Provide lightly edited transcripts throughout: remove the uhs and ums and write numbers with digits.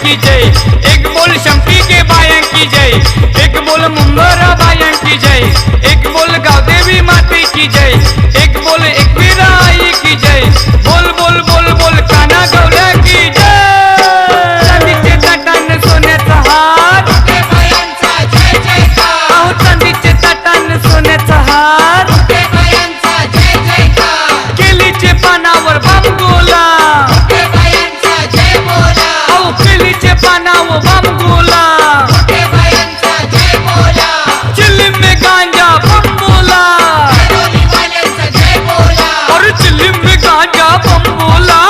की जय, एक बोल शंपी के बाया की जय, एक बोल मुंगरा बाया की जय, एक बोल गावदेवी माते की जय, एक बोल एकवीरा आई की जय, बोल बोल बोल बोल काना गौऱ्या की जय। चांदीचे ताटान सोन्याचा हार, अहो चांदीचे ताटान सोन्याचा हार, केलीचे पानावर बांबगोला, अहो केलीचे पानावर बांबगोला, चिल्लीम में गांजा बंबोला, और चिल्लीम में गांजा बंबोला।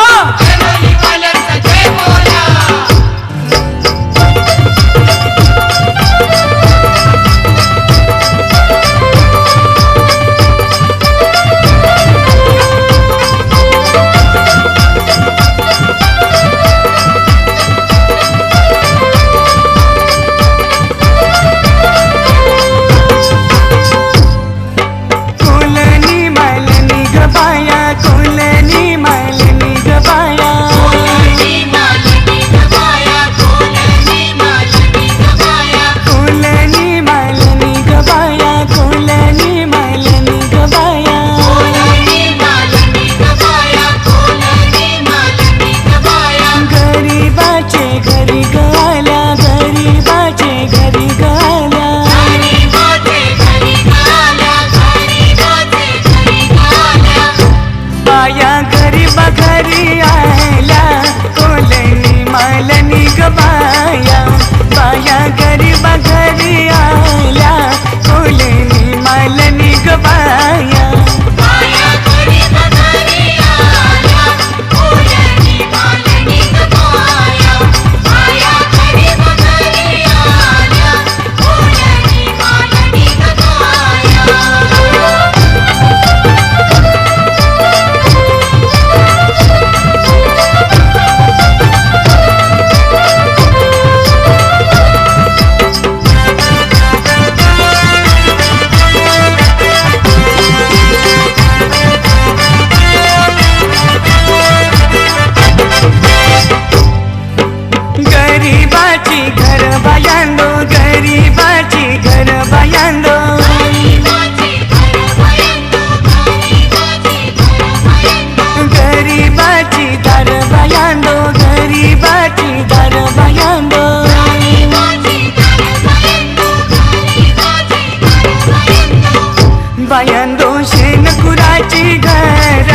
बायांदो शेणकुराची घर,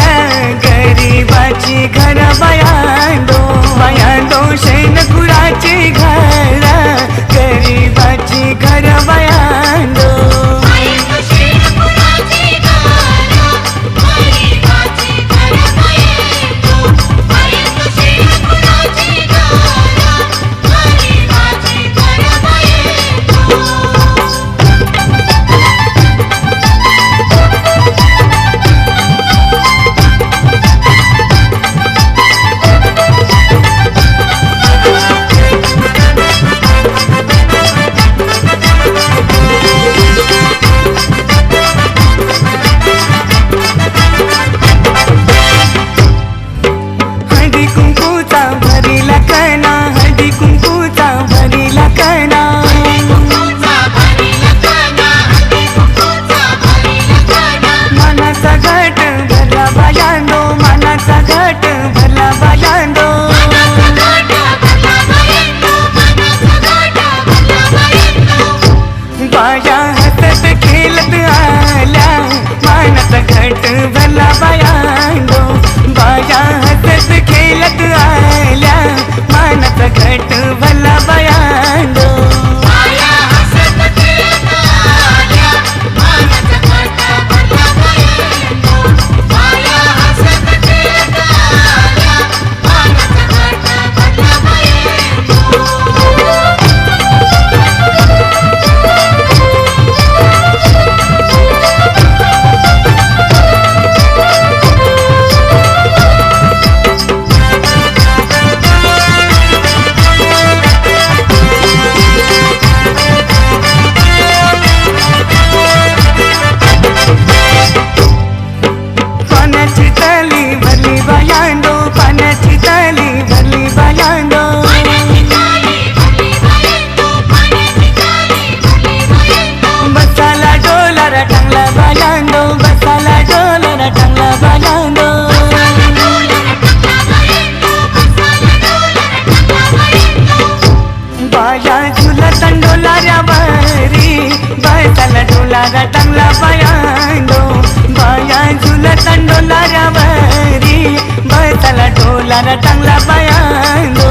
गरीबाची घर बायांदो शेणकुराची घर, गरीबाची घर बायांदो। डोलारा टांगला बायांडो बाया झुलता डोलाऱ्यावरी बसला डोलारा टांगला बायांडो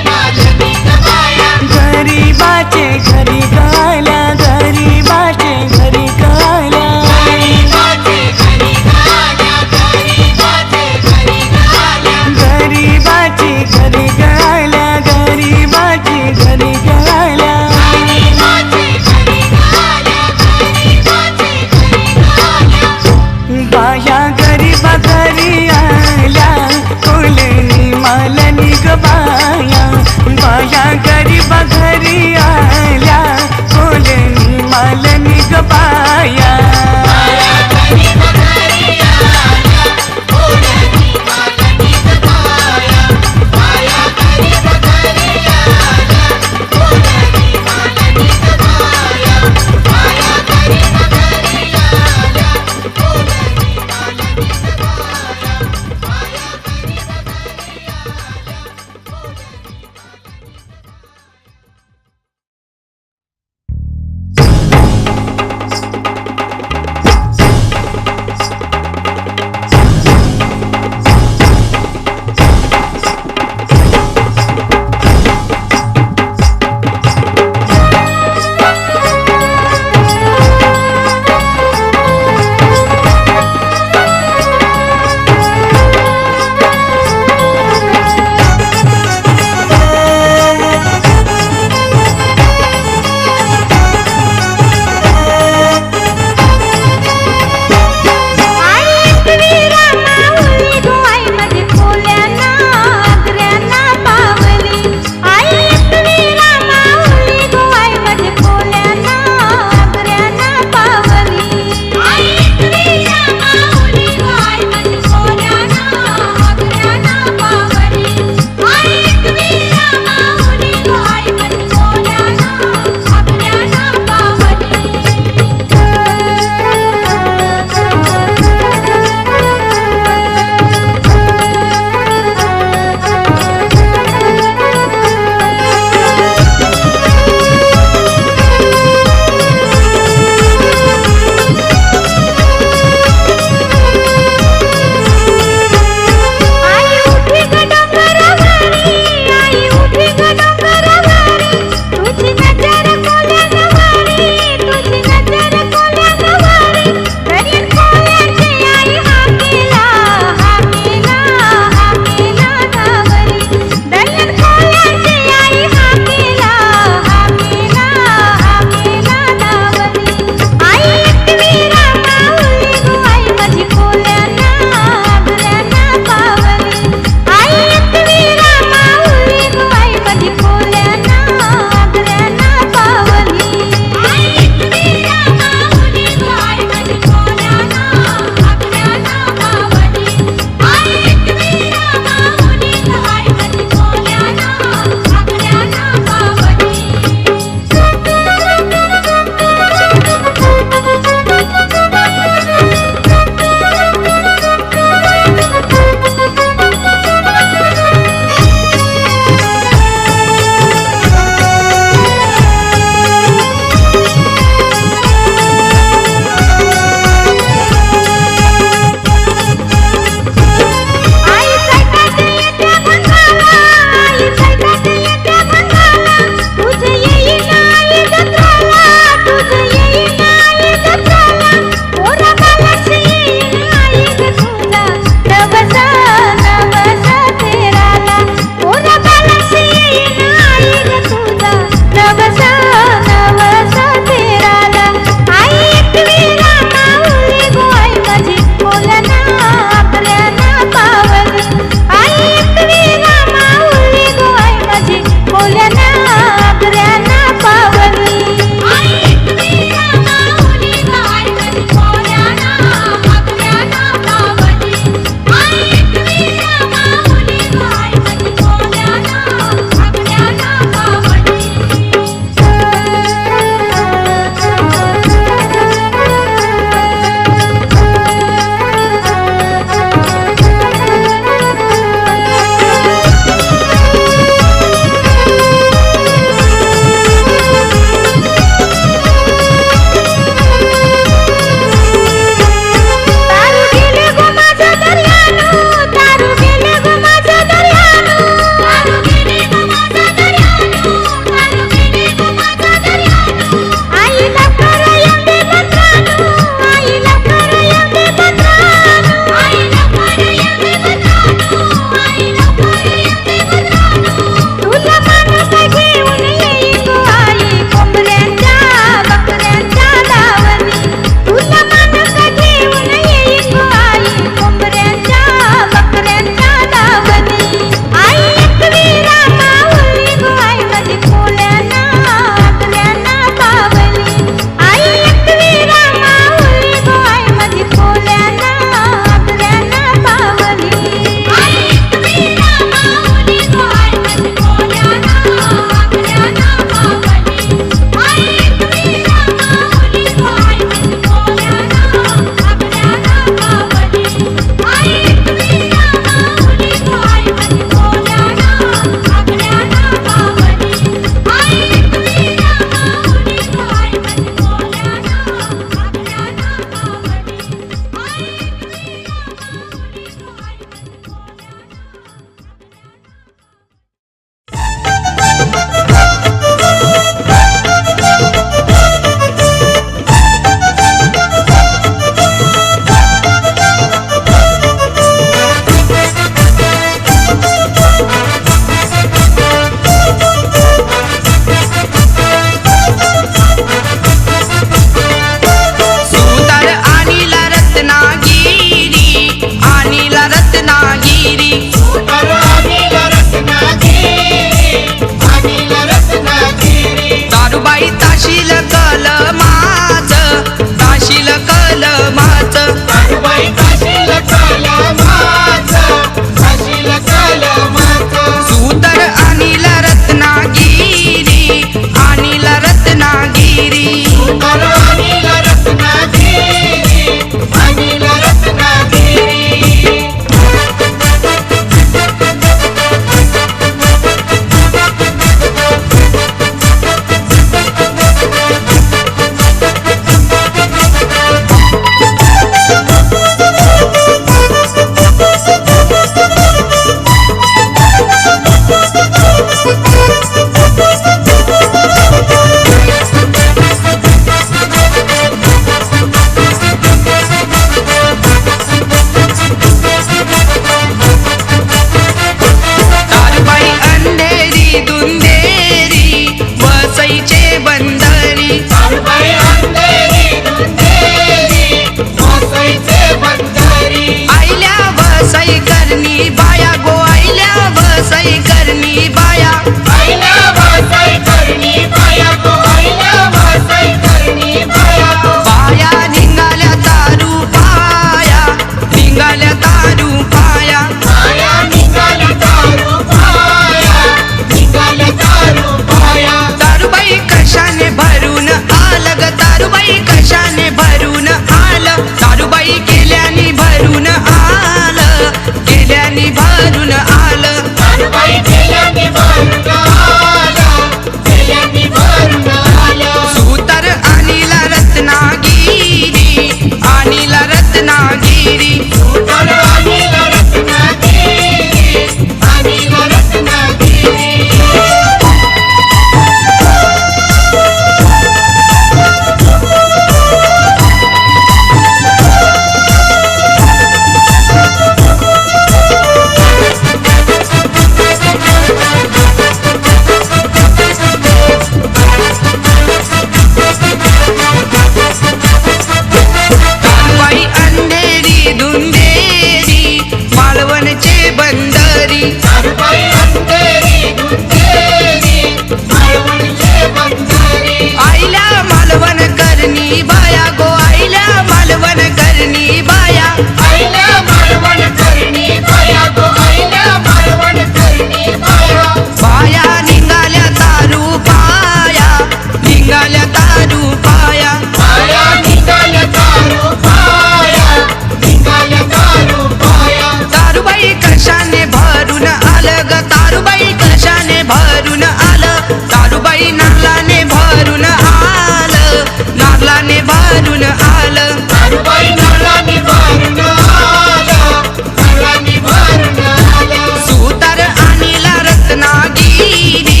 भरून आलं तारुबाई नळानी भरून आलं, नळानी भरून आलं. सुतार आणीला रत्नागिरी,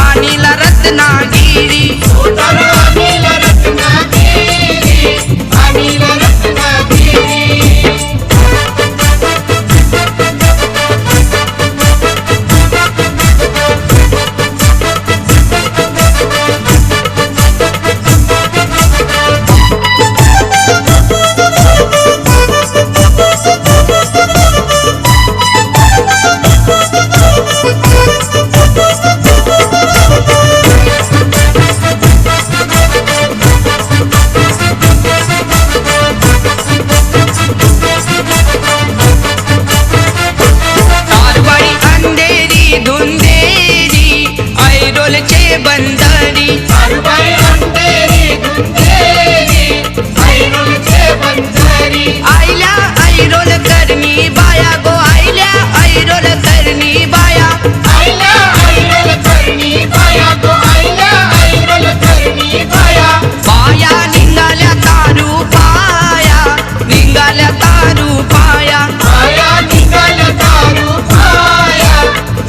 आणीला रत्नागिरी. सुतार आणीला रत्नागिरी, आणीला रत्नागिरी. तारुबाई अंधेरी धुंदेरी, ऐरोलचे बंदरी. तारुबाई अंधेरी धुंदेरी, ऐरोलचे बंदरी. आईल्या ऐरोल करणी बाया गो, आईल्या ऐरोल करणी बाया. आईला ऐरोल करणी बाया गो, आईला ऐरोल करणी बाया. बाया निघाल्या तारू पाया, निघाल्या तारू पाया. बाया निघाल्या तारू पाया,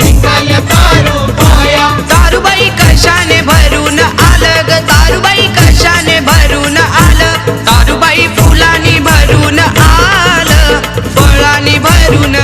निघाल्या तारू पाया. तारुबाई कशाने भरून आलं ग, तारुबाई कशाने भरून आलं. तारुबाई फुलांनी भरून आलं, फळांनी भरून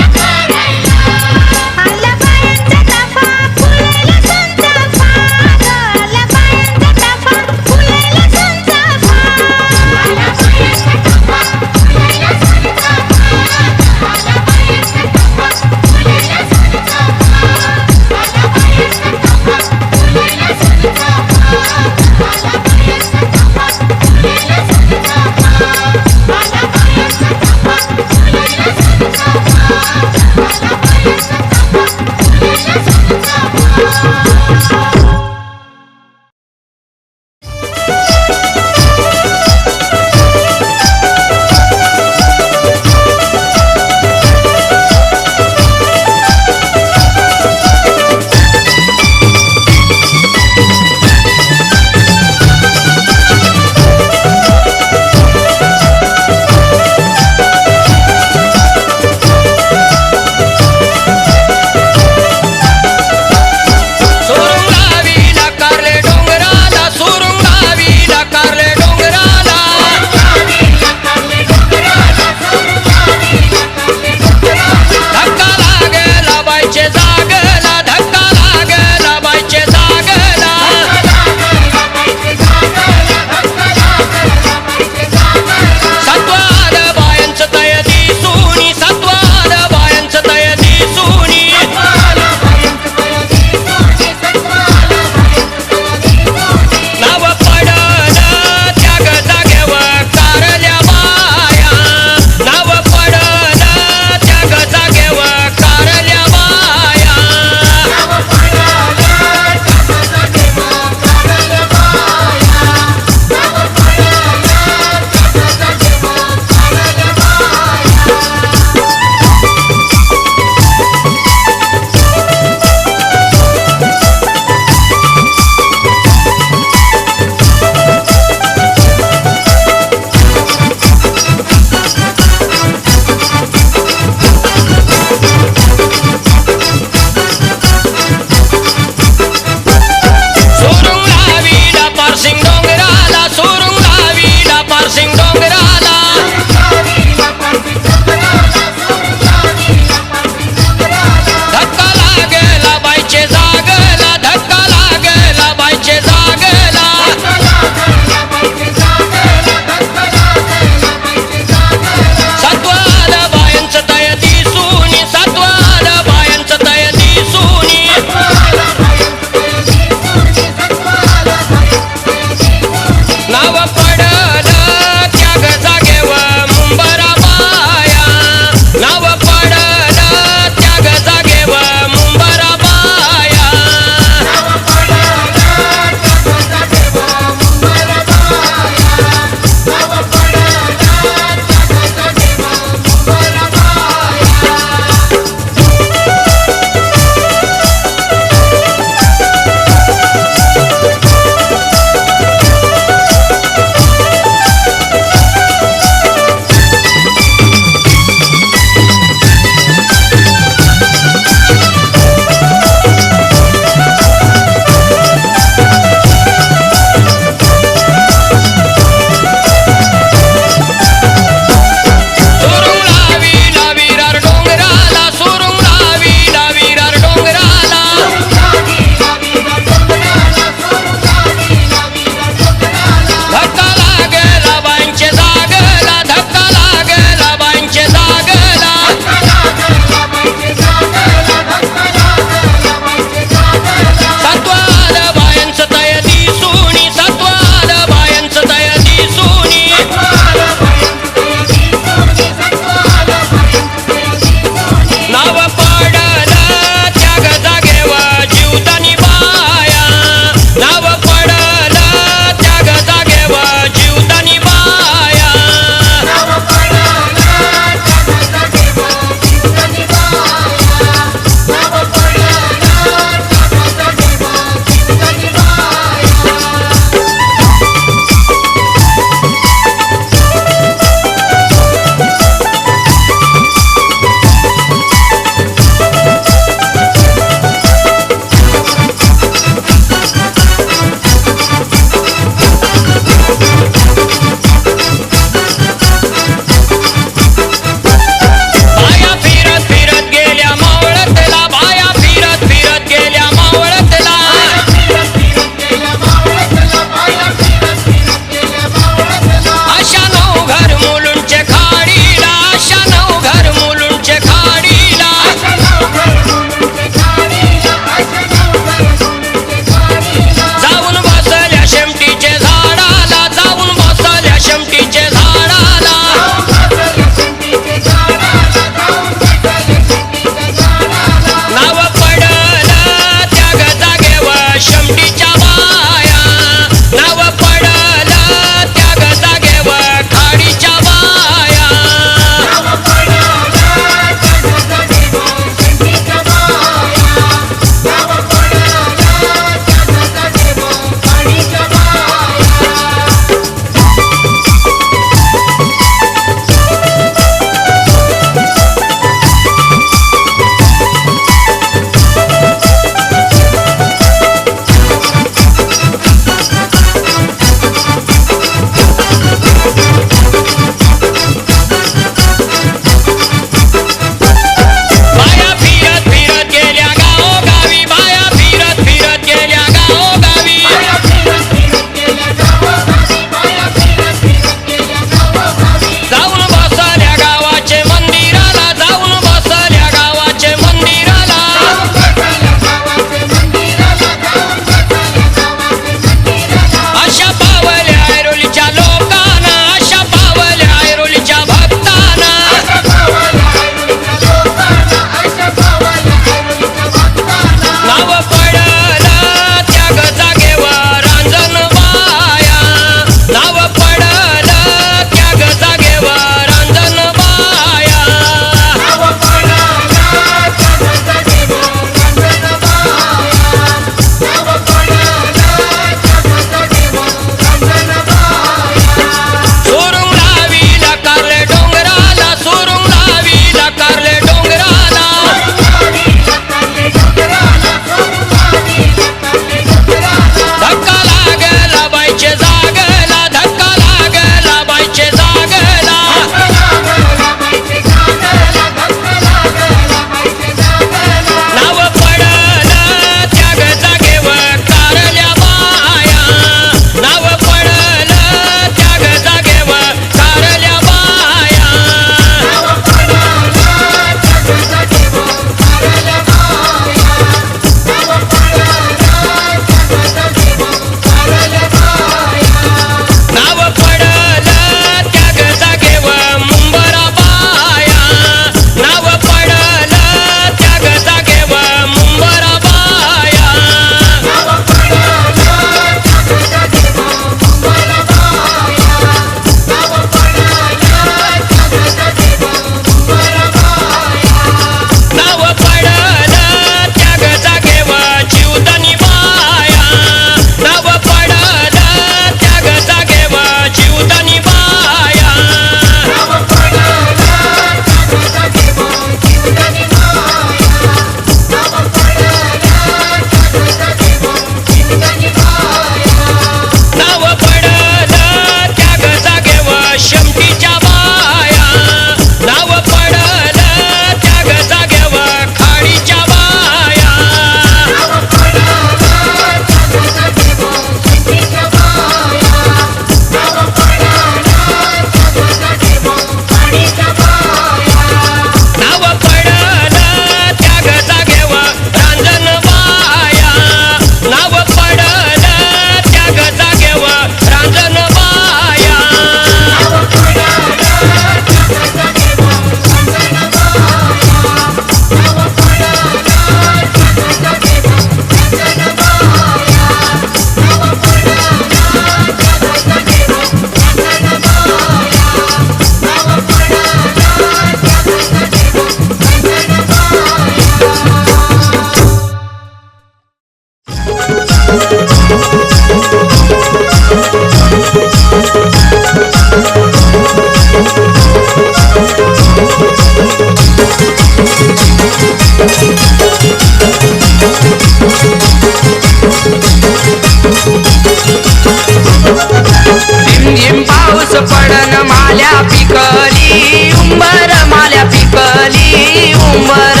झिमझिम पाऊस पडन माल्या पिकली उंबर माल्या पिकली उंबर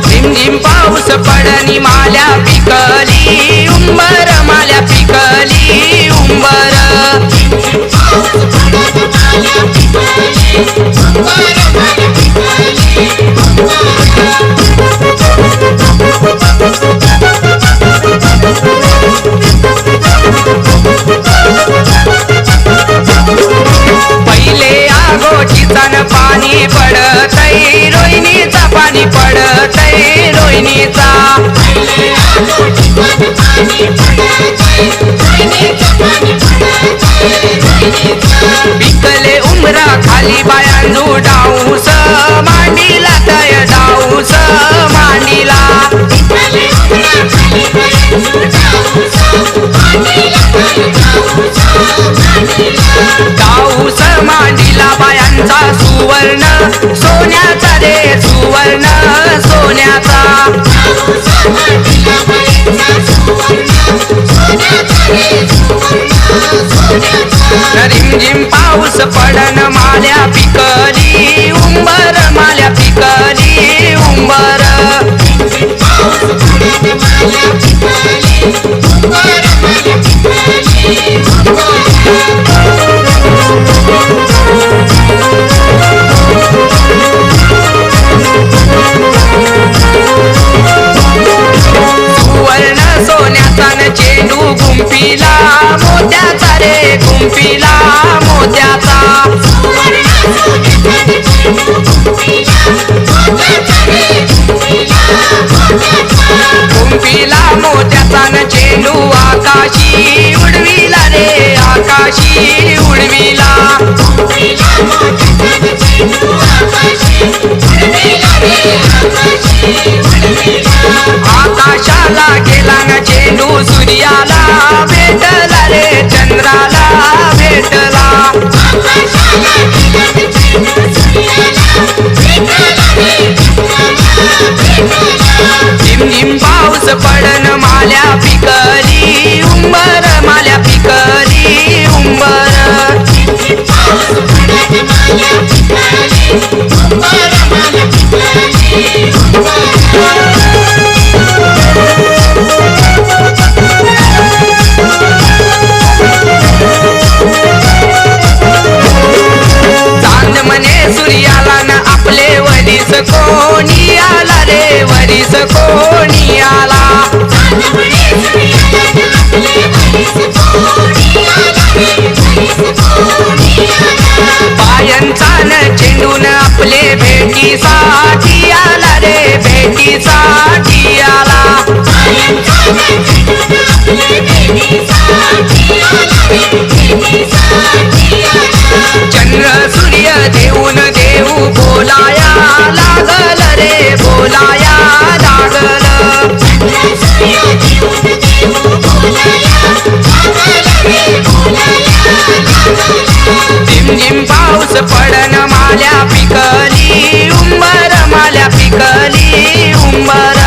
झिमझिम पाऊस पडनी माल्या पिकली उंबर माल्या पिकली उंबर पहिले आगोचीचान पाणी पडतय रोहिणीचा पाणी पडतय रोहिणीचा पिकले उमरा खाली बायांजू डाऊस मांडीला तय डाऊस मांडीला डाऊस मांडीला बायांचा सुवर्ण सोन्याचा रे सुवर्ण सोन्याचा रिमझिम पाऊस पडन माल्या पिकली उंबर माल्या पिकली उंबर सुवर्ण सोन्याचा न चेंडू गुंफीला मोत्याचा रे गुंफीला मोत्याचा गुंफीला मोत्याचा न चेंडू आकाशी उडविला रे आकाशी उडविला आकाशाला गेला न चेंडू सूर्याला भेटला रे चंद्राला भेटला झिमझिम पाऊस पडन माल्या पिकली उंबर माल्या पिकली उंबर चांद म्हणे सूर्याला न आपले वरीस कोणी आला रे वरीस कोणी आला पायांचा न चेंडून आपले भेटीसाठी आला रे भेटीसाठी आला चंद्र सूर्य देऊन देऊ बोलाया लागल रे बोलाया लागल झिमझिम पाऊस पडन माल्या पिकली उंबर माल्या पिकली उंबर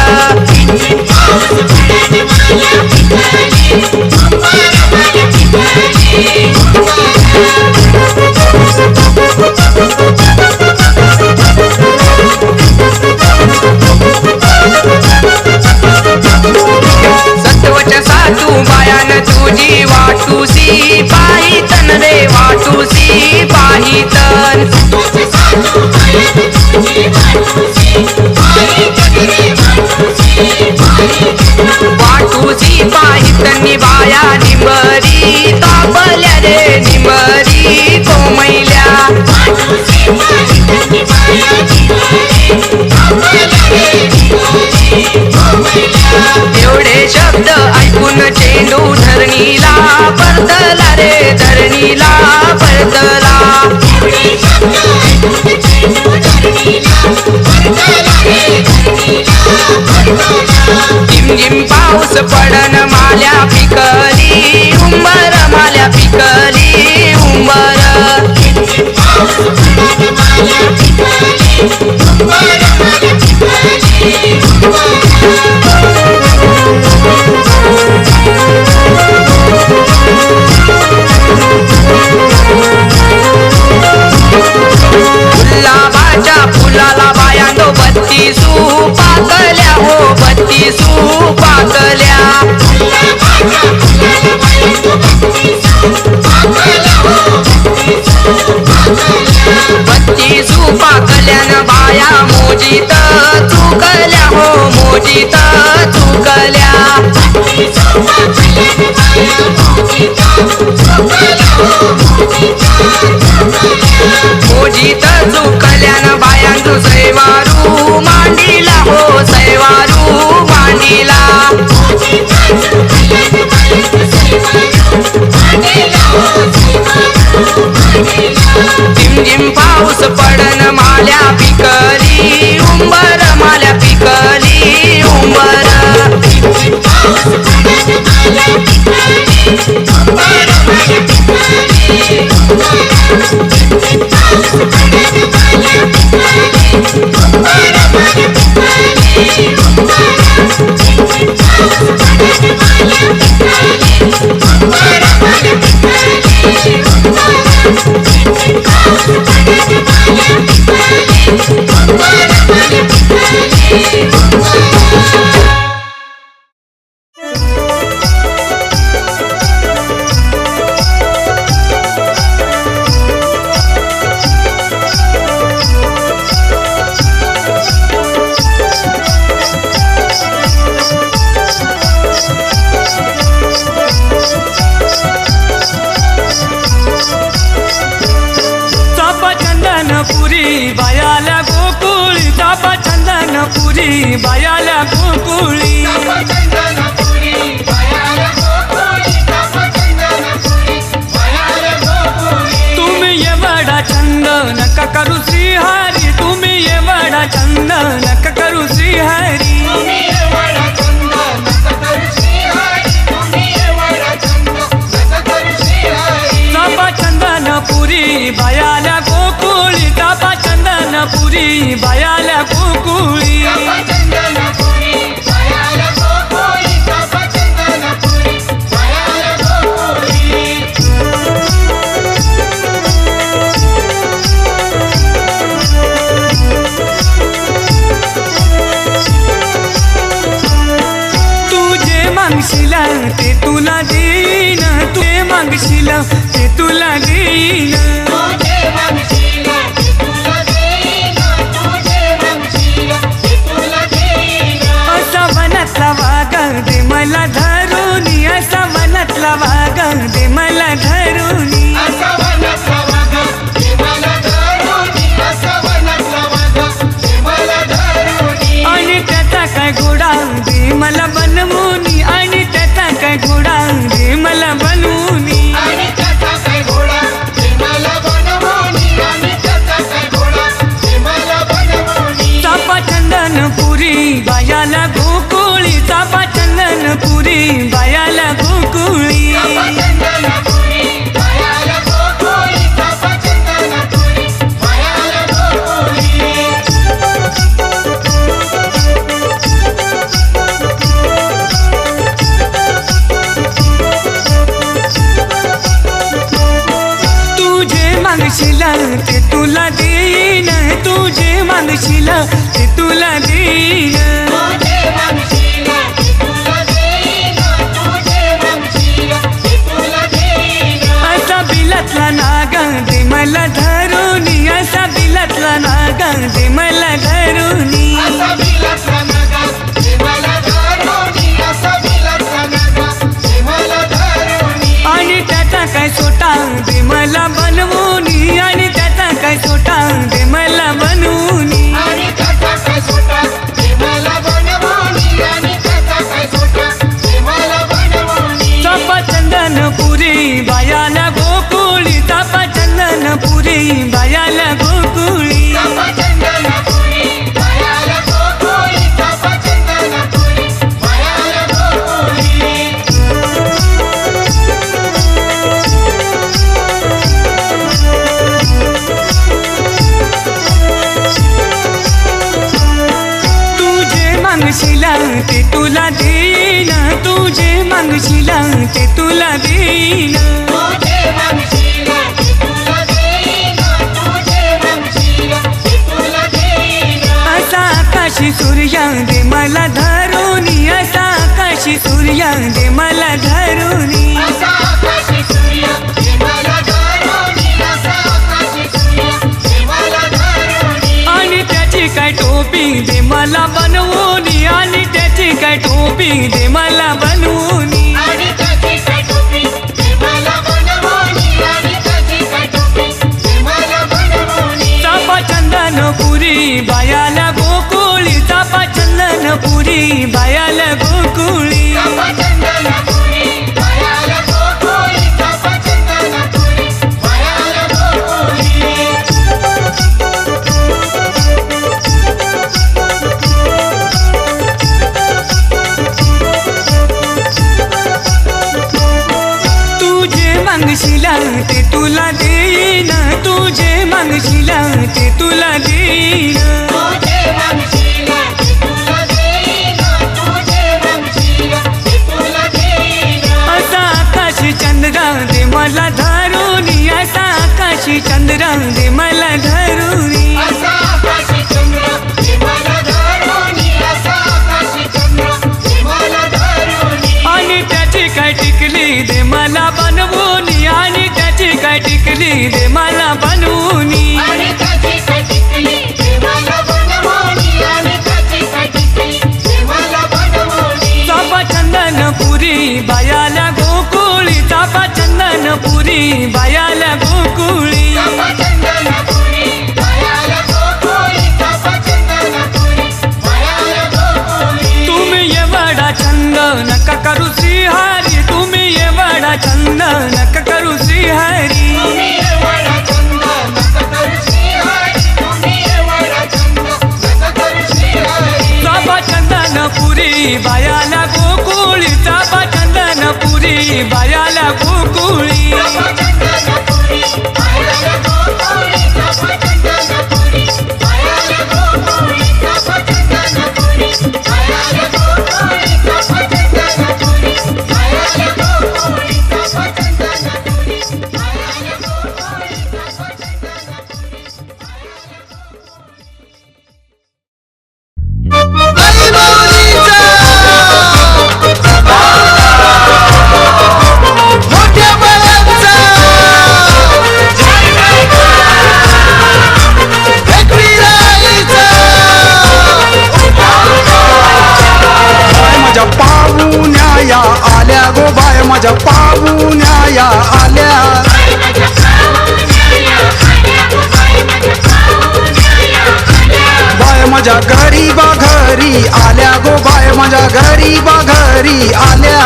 सत्वच सातू बायान तुझी वाटूसी पाहितन रे वाटूसी पाहितन वाटूसी पाहितन बाया निंबरी तापल्या रे निंबरी कोमैल्या एवढे शब्द ऐकून चेंडू धरणीला परतला रे धरणीला परतला झिमझिम पाऊस पडन माल्या पिकली उंबर माल्या पिकली उंबर माल्या पिकली बाया मोजीत चुकल्या हो मोजीत चुकल्या मोजीत चुकल्यान बायांचो सैवारू मांडीला हो सैवारू मांडीला झिमझिम पाऊस पडन माल्या पिकली उंबर माल्या पिकली उंबर बायाला गोकुळी चापा चंदनपुरी बायाला गोकुळी तुम्ही एवढा छंद नका करू श्रीहरी तुम्ही एवढा छंद नका करू श्रीहरी चापा चंदनपुरी बायाला गोकुळी चापा चंदनपुरी बायाला गोकुळी तुझे मागशील ते तुला देईन तुझे मागशील ते तुला देईन असा वनातला वाघ दे मला धरुनी असा वनातला वाघ दे मला धरुनी आणि त्याचा काय घोडा दे मला बनवूनी आणि त्याचा काय घोडा दे मला बनवूनी चापा चंदनपुरी बायाला गोकुळी चापा चंदनपुरी बायाला गोकुळी तुझे मागशील ते तुला देईन तुझे मागशील ते तुला देईन असा बिलातला नाग दे मला धरुनी असा बिलातला नाग दे मला धरुनी आणि त्याचा काय सोटा दे मला बनवूनी आणि त्याचा काय सोटा दे मला बनवूनी चापा चंदनपुरी बायाला गोकुळी चापा चंदनपुरी बायाला गोकुळी मागशील ते तुला देईन तुझे मागशील ते तुला देईन असा आकाशी सूर्य दे मला धरुनी असा आकाशी सूर्य दे मला धरुनी आणि त्याची मला बनवून आणि त्याची काय टोपी दे मला बनवून आणि त्याची काय टोपी दे मला बनवून आणि त्याची काय टोपी दे मला बनवून चापा चंदनपुरी बायाला गोकुळी चापा चंदनपुरी बायाला गोकुळी चापा चंदनपुरी बायाला गोकुळी चापा चंदनपुरी बायाला गोकुळी तुझे मागशीला ते तुला देईन तुझे मागशीला ते तुला देईन तुझे मागशीला ते तुला देईन तुझे मागशीला ते तुला देईन असा आकाशी चंद्रा दे मला धरुणी असा आकाशी चंद्रा दे मला धरुणी असा आकाशी चंद्र दे मला धरुणी असा आकाशी चंद्र दे मला धरुणी आणि त्याची काय टिकली दे मला बनवून आणि त्याची काय टिकली दे मला बनवून आणि त्याची काय टिकली दे मला बनवून आणि त्याची काय टिकली दे मला बनवून चापा चंदनपुरी बायाला गोकुळी चापा चंदनपुरी बायाला गोकुळी चापा चंदनपुरी बायाला गोकुळी चापा चंदनपुरी बायाला गोकुळी तुम्ही एवढा छंद नका करू श्रीहरी तुम्ही एवढा छंद नका करू श्रीहरी तुम्ही एवढा चंद नका करू श्रीहरी तुम्ही एवढा चंद नका करू श्रीहरी चापा चंदनपुरी बायाला गोकुळी चापा चंदनपुरी बायाला गोकुळी चापा चंदनपुरी बायाला गोकुळी चापा चंदनपुरी बायाला गोकुळी चापा चंदनपुरी बायाला गोकुळी चापा चंदनपुरी बायाला गोकुळी चापा चंदनपुरी बायाला गोकुळी चापा माझ्या पाहुण्याया आल्या गो बाय माझ्या पाहुण्याया आल्या बाय माझ्या गरीबा घरी आल्या गो बाय माझ्या गरीबा घरी आल्या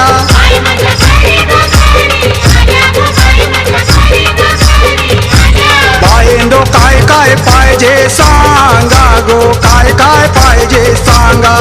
बायंदो काय काय पाहिजे सांगा गो काय काय पाहिजे सांगा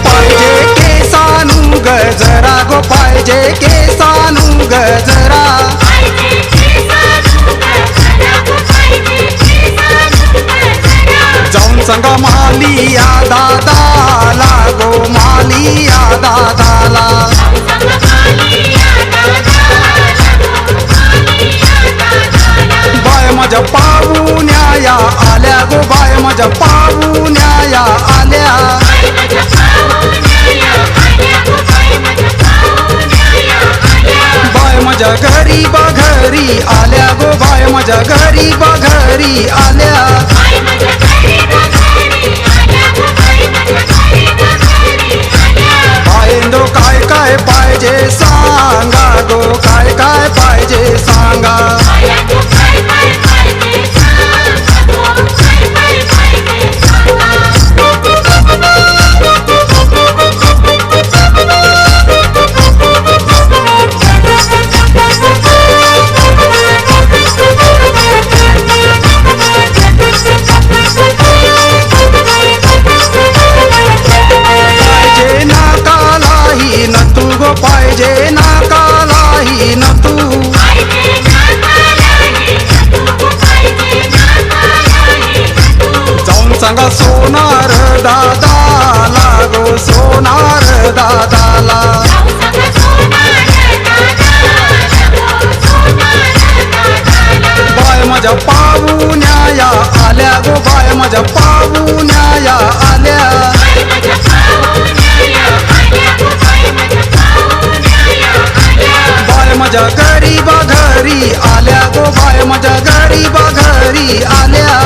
पाहिजे केसानू गजरा गो पाहिजे केसानू गजरा जाऊन सांगा मालिया दादाला गो मालिया दादाला बाय माझ्या पाहुण्याया आल्या गो बाय माझ्या पाहुण्याया आल्या बाय माझ्या गरीबा घरी आल्या गो बाय माझ्या गरीबा घरी आल्या बायंदो काय काय पाहिजे सांगा गो काय काय पाहिजे सांगा पाहिजे नाकालाही न तू गो पाहिजे नाकालाही न तू जाऊन सांगा सोनार दादाला गो सोनार दादाला माझ्या पाहुण्याया आल्या बाय माझ्या गरीबा घरी आल्या गो बाय माझ्या गरीबा घरी आल्या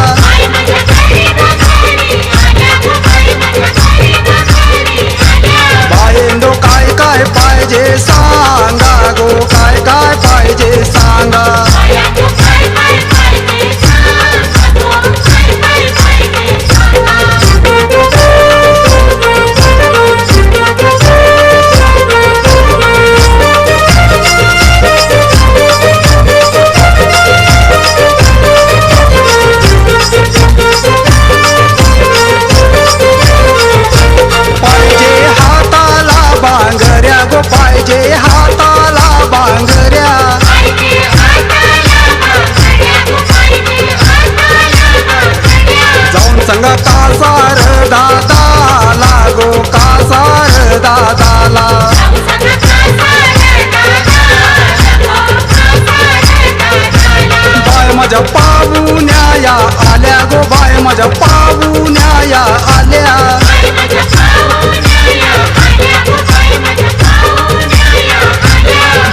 बायेंदो काय काय पाहिजे सांगा गो काय काय पाहिजे सांगा पाहिजे हाताला बांगड्या गो पाहिजे हाताला बांगड्या जाऊन संग कासार दादाला गो कासार दादाला बाय माझ्या पाहुण्याया आल्या गो बाय माझ्या पाहुण्याया आल्या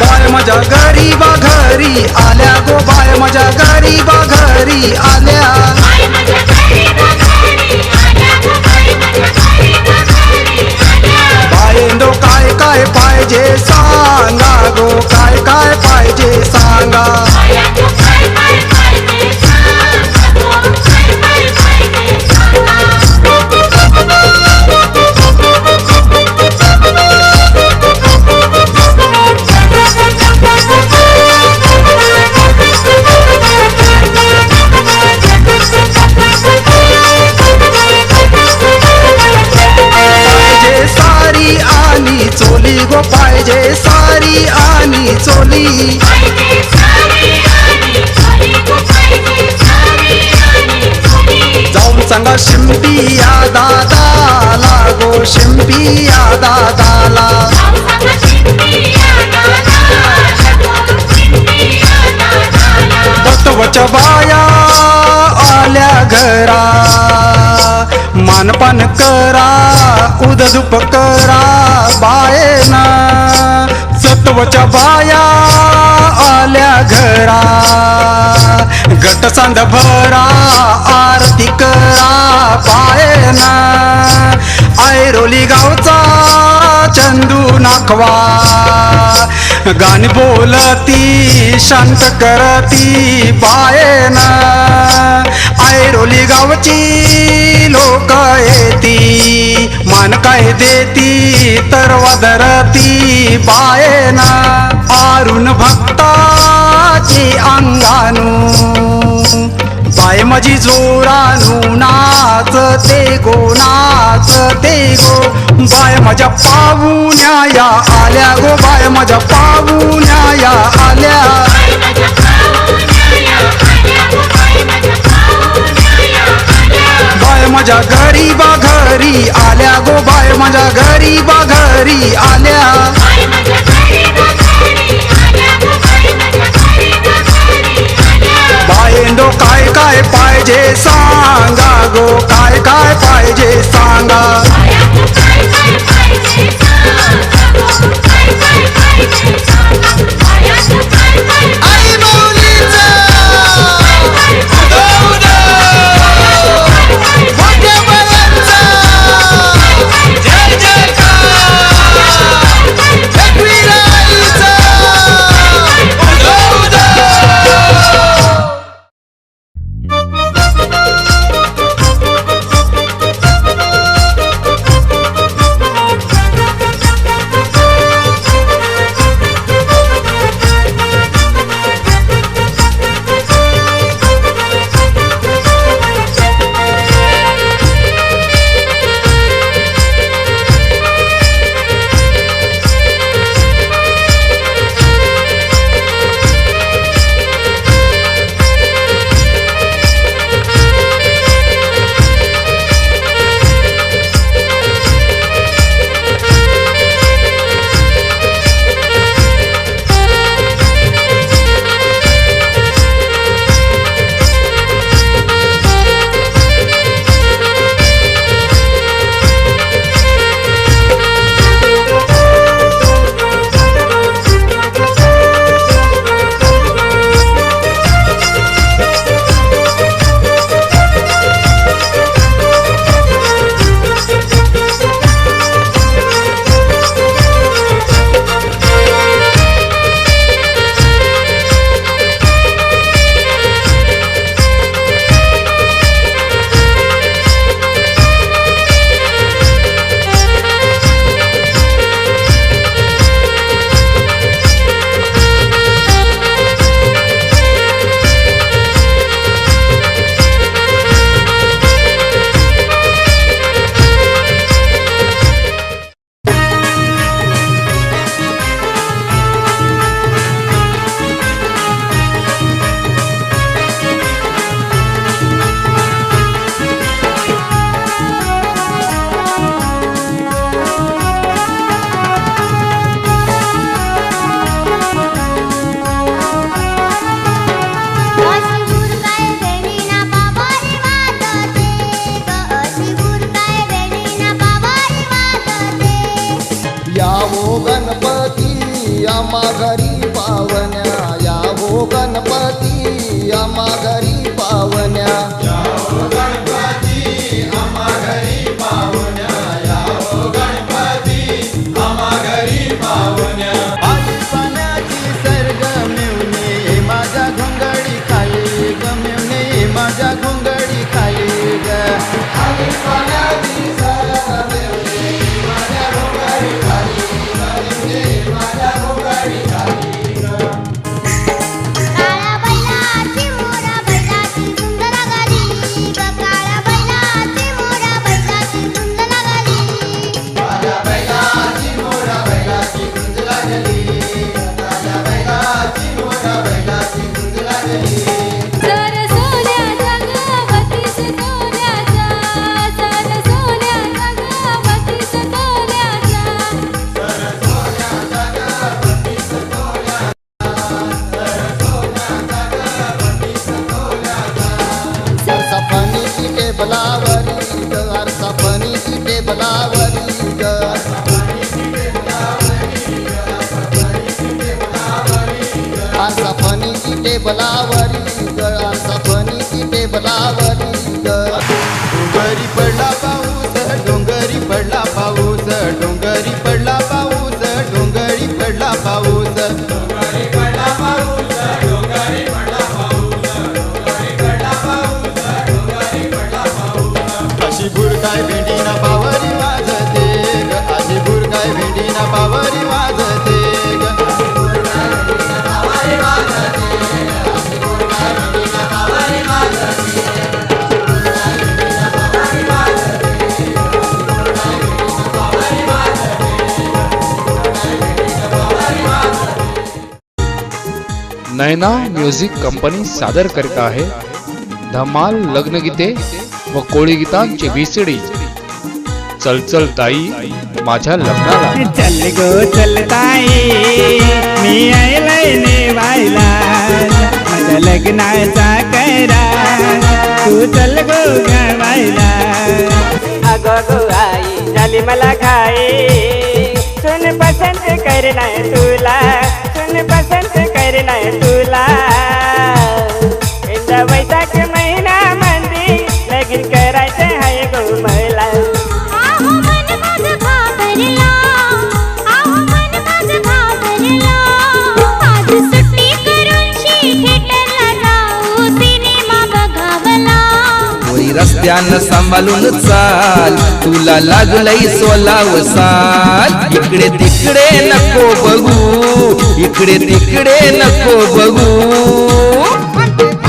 बाय माझ्या गरीबा घरी आल्या गो बाय माझ्या गरीबा घरी आल्या बायेंदो काय काय पाहिजे सांगा गो काय काय पाहिजे सांगा पाहिजे सारी आणि चोली गो पाहिजे सारी आणि चोली जाऊन सांगा शिंपिया दादाला गो शिंपिया दादाला बटवच्या बाया आल्या घरा मानपान करा उदधुप करा बायेना सत्वच्या बाया आल्या घरा घटसांद भरा आरती करा बायेना ऐरोली गावचा चंदू नाखवा गाणी बोलती शांत करती बायेना ऐरोली गावची लोक येती मान काय देती तर वदरती बायेना आरुण भक्ताची अंगानू बाय माझी जोरानू नाचते गो नाचते गो बाय माझ्या पाहुण्याया आल्या गो बाय माझ्या पाहुण्याया आल्या बाय माझ्या गरीबा घरी आल्या गो बाय माझ्या गरीबा घरी आल्या बायेंदो काय काय पाहिजे सांगा गो काय काय पाहिजे सांगा आई माऊलीचा मोठ्या बळाचा जय जयकार एकविराईचा आम्हा घरी पावण्या या हो गणपती आम्हा घरी पावण्या आई पाण्याची सर्ग मिळणे माझ्या घोंगडी खाली ग मिळणे माझ्या घोंगडी खाली ग आई पाण्याची सर्ग मिळणे माझ्या घोंगडी खाली ग मिळणे माझ्या घोंगडी खाली ग काळा बैलाची मोरा बैलाची सुंदर गाडी ग काळा बैलाची मोरा बैलाची सुंदर गाडी माझ्या बैलाची मोरा बैलाची गुंज लागली माझ्या बैलाची मोरा बैलाची गुंज लागली सर सोन्याचा गवतीस सोन्याचा सर सोन्याचा गवतीस सोन्याचा सफनीची टेबलावरी ग सफनीची टेबलावरी ग सफनीची टेबलावरी ग सफनीची टेबलावरी ग डोंगरी पडला पाऊस डोंगरी पडला पाऊस डोंगरी पडला पाऊस डोंगरी पडला पाऊस डोंगरी पडला पाऊस डोंगरी पडला पाऊस डोंगरी पडला पाऊस डोंगरी पडला पाऊस अशी बुरकाय भेंडीना पावरी वाजते ग अशी बुरकाय भेंडीना पावरी वाजते ग नैना म्युझिक कंपनी सादर करीत आहे धमाल लग्नगीते व कोळी गीतांची VCD चल चल ताई माझ्या लग्नाला चल गो चल ताई मी आयलाय नेवायला माझ्या लग्नाचा करा तू चल गो गावायला अगो गो आई झाली मला घाई सुन पसंत करणार तुला सुन पसंत करणार तुला इंदा वैशाख महिना मंदी लगीन करायचं हाय गो मला आहो मन माझं घाबरला आहो मन माझं घाबरला आज सुट्टी करून थिएटरला जाऊ सिनेमा बघावला वरी रस्त्यानं सांभाळून चाल तुला लागलंय सोलाव साल इकडे तिकडे नको बघू इकडे तिकडे नको बघू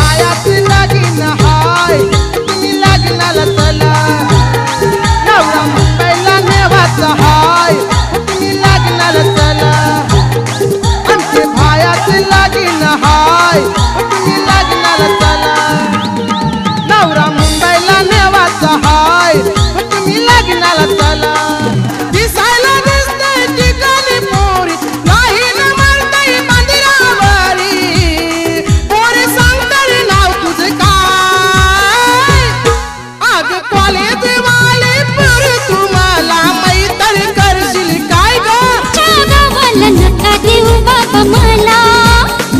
आयात लागीन हाय तुम्ही लग्नाला चला नवरा मुंबईला नेवाचा हाय तुम्ही लग्नाला चला आमचे भायात लागीन हाय तुम्ही लग्नाला चला नवरा मुंबईला नेवाचा हाय तुम्ही लग्नाला चला दिसायला दिसतंय ठिकाणी पोरी नाही न मरतंय मंदिरावरी पोरी सांगतंय नाव तुझं काय अग कॉलेज वाले पर तुम्हाला मैत्री करशील काय ग गावाला नका देऊ बाबा मला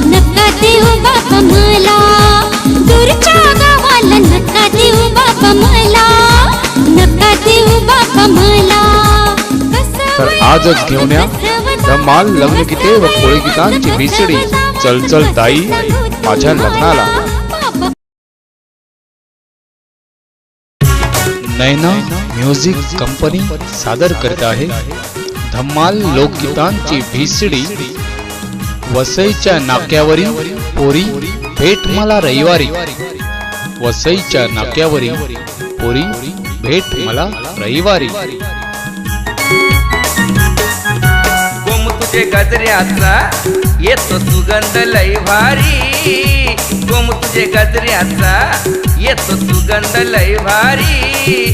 नका देऊ बाबा मला दूरच्या गावाला नका देऊ बाबा मला नका देऊ बाबा मला तर आजच घेऊन या धमाल लग्नगीते व कोळी गीतांची VCD चल चल ताई माझ्या लग्नाला नैना म्युझिक कंपनी सादर करत आहे धमाल लोकगीतांची VCD वसईच्या नाक्यावरील पोरी भेट मला रविवारी वसईच्या नाक्यावरील पोरी भेट मला रविवारी गोम तुझे गजऱ्याचा येतो सुगंध लय भारी गोम तुझे गजऱ्याचा येतो सुगंध लय भारी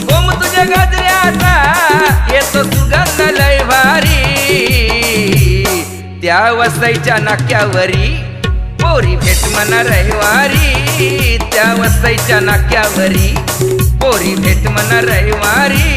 गोम तुझे गजऱ्याचा येतो सुगंध लय भारी त्या वसईच्या नाक्यावरी पोरी भेट म्हणा रविवारी त्या वसईच्या नाक्यावरी पोरी भेट म्हणा रविवारी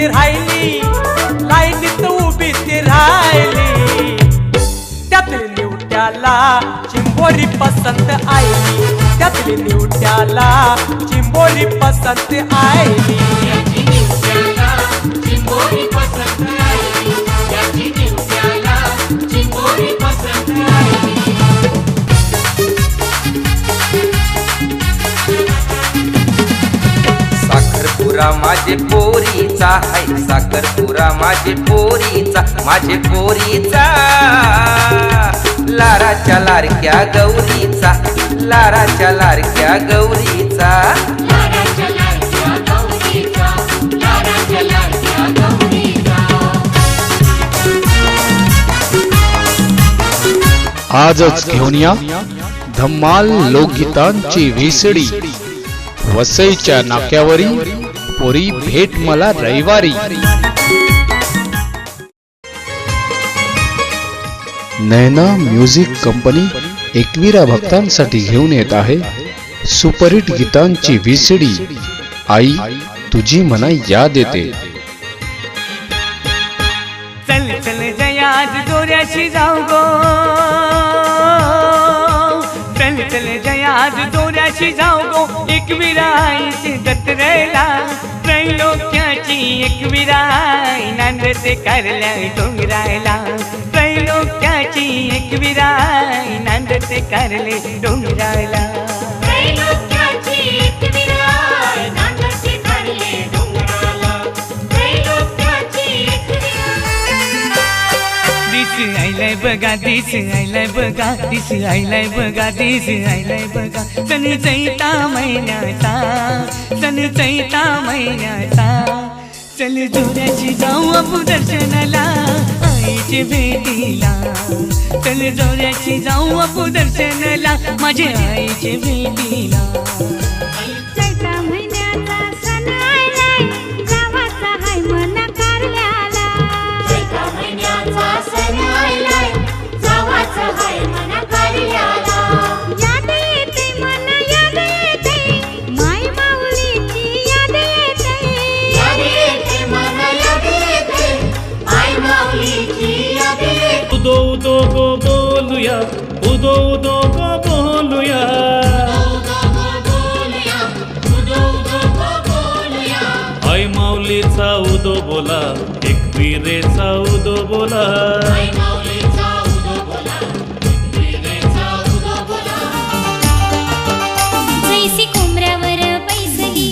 ती राहिली, लाईनीत उभी ती राहिली. त्यातली निवट्याला चिंबोरी पसंत आईली, त्यातली निवट्याला चिंबोरी पसंत आईली. साखरपुरा माझे पोरीचा हाय, साखरपुरा माझे पोरीचा, माझे पोरीचा. लाराच्या लारक्या गौरीचा, लाराच्या लारक्या गौरीचा. आजच घेऊन या धम्माल लोकगीतांची व्हिसडी. वसईच्या नाक्यावरी पोरी भेट मला रविवारी. नैना म्युझिक कंपनी एकविरा भक्तांसाठी घेऊन येत आहे सुपरहिट गीतांची व्हिसडी. आई तुझी मना याद येते. चल चल जया आज दोऱ्याशी जाऊ गो, चल चल जया आज दोऱ्याशी जाऊ गो. एकविरा आईची जत्रेला, त्रैलोक्याची एकविरा आई नांदते कारल्या डोंगराला. त्रैलोक्याची एकविरा आई नांदते कारले डोंगराला. दिस आयलाय बघा, दिस आयलाय बघा, दिस आयलाय बघा, दिस आयलाय बघा. सण चैता महिन्याचा, सण चैता महिन्याचा. चल जोऱ्याची जाऊ अबू दर्शनाला आईची भेटीला. चल जोऱ्याची जाऊ अबू दर्शनाला माझ्या आईची भेटीला. चैता महिन्याचा सण आलाय, जावाचा हाय मना कारल्याला. चैता महिन्याचा सण आलाय, जावाचा हाय मना कारल्याला. याद येते मना याद येते, माय माऊलीची याद येते. याद येते मना याद येते, माय माऊलीची याद येते. उदो उदो गो बोलूया, उदो उदो गो बोलूया. आई माऊलीचा उदो बोला, एकविरेचा उदो बोला. जैसी कोंबऱ्यावर बैसली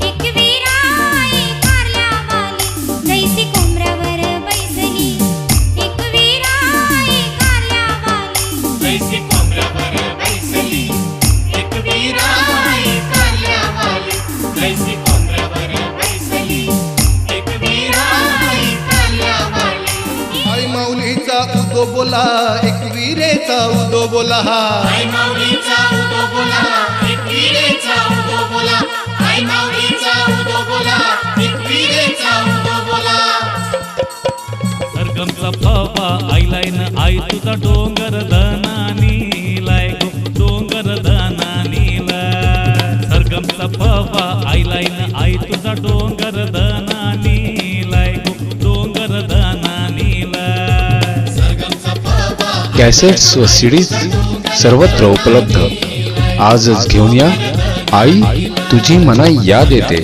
एकविरा आई कारल्यावाली. जैसी कोंबऱ्यावर बैसली एकविरा आई कारल्यावाली. जैसी कोंबऱ्यावर बैसली एकविरा आई कारल्यावाली. जैसी कोंबऱ्यावर बैसली एकविरा आई कारल्यावाली. आई माऊलीचा उदो बोला, एकविरेचा उदो बोला. आई माऊलीचा उदो बोला, एकविरेचा उदो बोला. आई माऊलीचा उदो बोला, एकविरेचा उदो बोला. सरगमचा फापा आईलाय न आई तुझा डोंगर दनानीलाय गो, डोंगर दनानीलाय. सरगमचा फापा आईलाय न आई तुझा डोंगर दनानीलाय गो, डोंगर दनानीलाय. कॅसेट्स व सीडीज सर्वत्र उपलब्ध. आजच घेऊन या आई तुझी मना याद येते.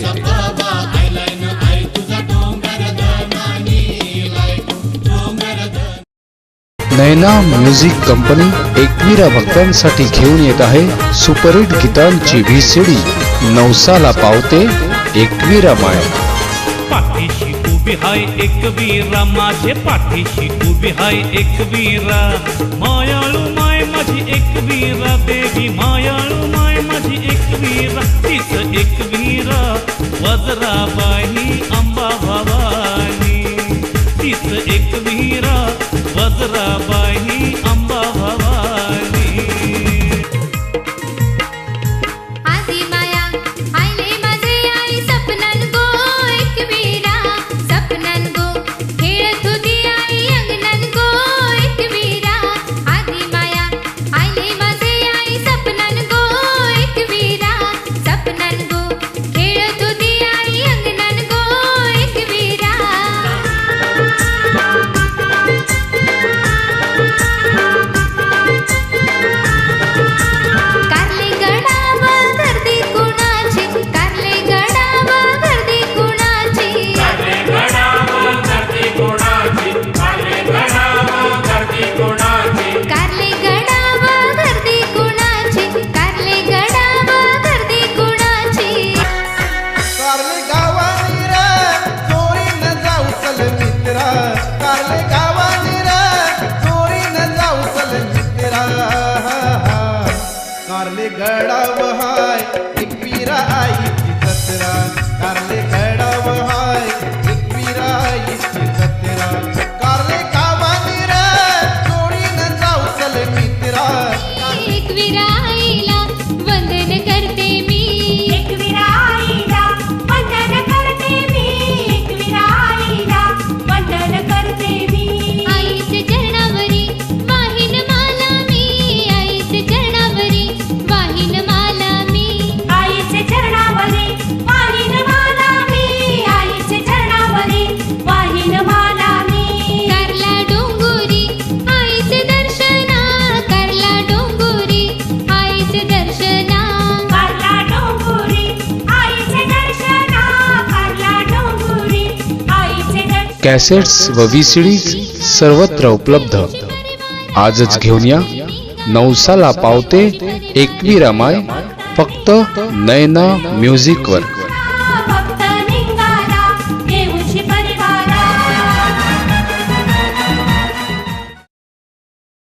नैना म्युझिक कंपनी एकविरा भक्तांसाठी घेऊन येत आहे सुपरहिट गीतांची व्हिसडी. नवसाला पावते एकविरा माय. पाठीशी उभी हाय एकवीरा, माझे पाठीशी उभी हाय एकवीरा. मायाळू माय माझी एकवीरा, देवी मायाळू माय माझी एकवीरा. तीच एकवीरा वज्राबाई अंबा भवानी. तीच एकवीरा वज्राबाई अंबा भवानी. आधी माया आईले माझे आई सपनान गो एकविरा. सपनान गो खेळत होती आई अंगणान गो एकविरा. आधी माया आईले माझे आई सपनान गो एकविरा. सपनान गो खेळत होती आई अंगणान गो एकविरा. कारले गडाव हाय एकविरा आईची जत्रा कारले गडाव हाय एकविरा आईची जत्रा कारले गावानी रे जोडीनं जाऊ चल मित्रा एकविरा आईला वंदन करते मी एकविरा आईला वंदन करते मी एकविरा आईला वंदन करते मी आईचे चरणावरी वाहिन माला मी आईचे चरणावरी वाहिन माला मी आईचे चरणावरी वाहिन माला मी आईचे चरणावरी वाहिन माला मी कारला डोंगुरी आईचे दर्शना कारला डोंगुरी आईचे दर्शना कारला डोंगुरी आईचे दर्शना कारला डोंगुरी आईचे दर्शन कॅसेट्स व व्हीसीडीज सर्वत्र उपलब्ध. आजच घेऊन या. नवसाला पावते एकविरा माय फक्त नयना म्युझिकवर.